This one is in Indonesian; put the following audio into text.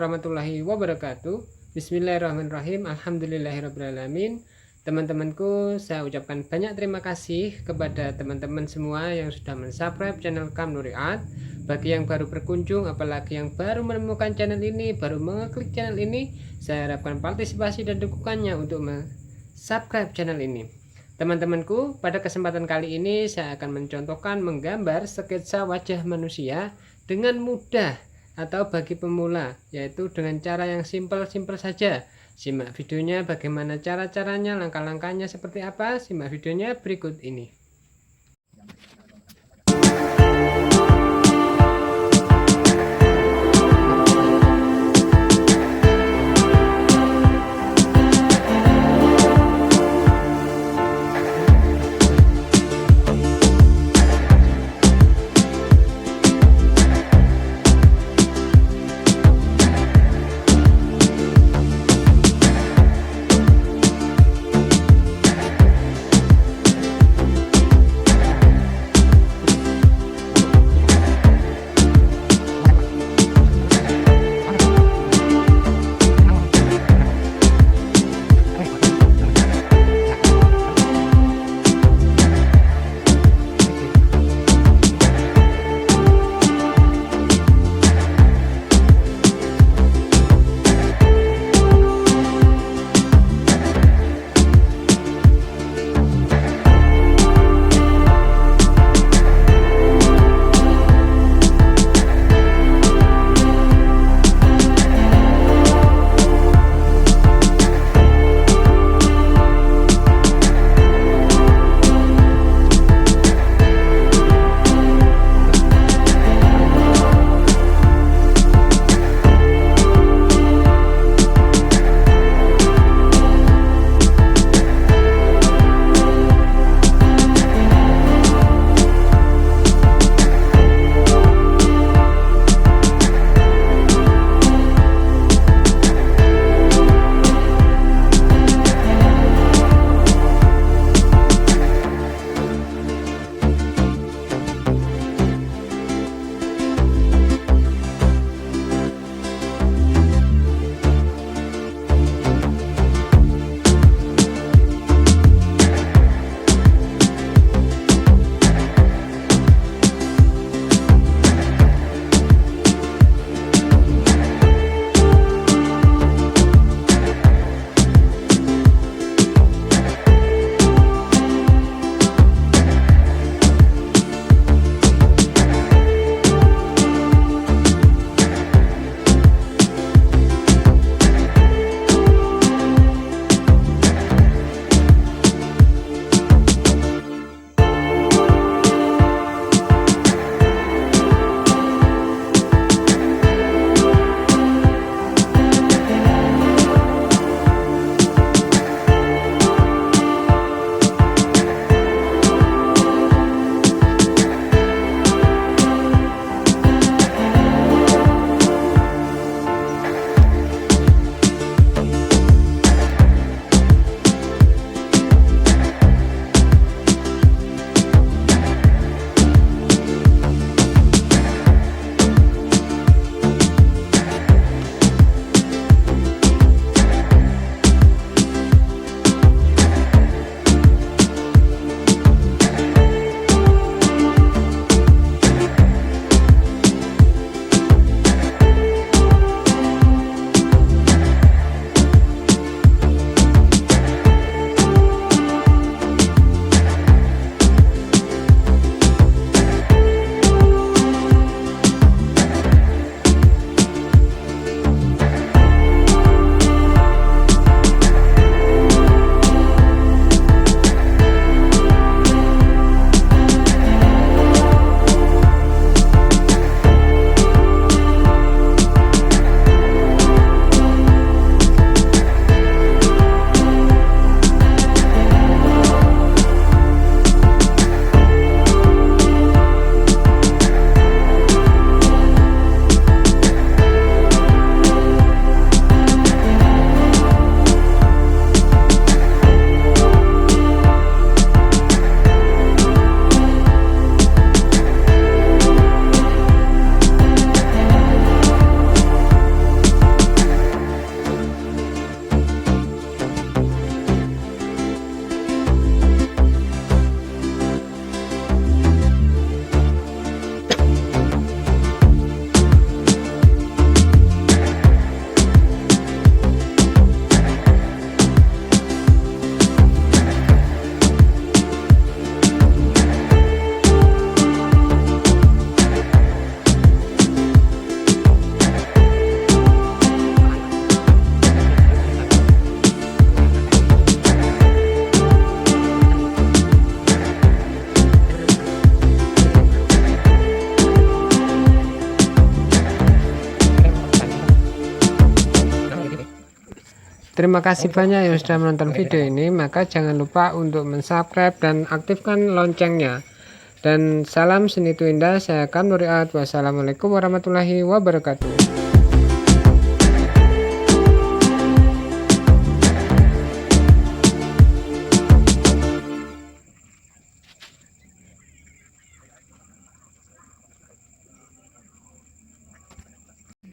warahmatullahi wabarakatuh. Bismillahirrahmanirrahim. Alhamdulillahirrabbilalamin. Teman-temanku, saya ucapkan banyak terima kasih kepada teman-teman semua yang sudah mensubscribe channel Kam Nuriat. Bagi yang baru berkunjung, apalagi yang baru menemukan channel ini, baru mengeklik channel ini, saya harapkan partisipasi dan dukungannya untuk subscribe channel ini. Teman-temanku, pada kesempatan kali ini saya akan mencontohkan menggambar sketsa wajah manusia dengan mudah atau bagi pemula, yaitu dengan cara yang simpel-simpel saja. Simak videonya bagaimana cara-caranya, langkah-langkahnya seperti apa. Simak videonya berikut ini. Terima kasih banyak yang sudah menonton video ini. Maka jangan lupa untuk subscribe dan aktifkan loncengnya. Dan salam seni itu indah. Saya Kam Nuriat. Wassalamualaikum warahmatullahi wabarakatuh.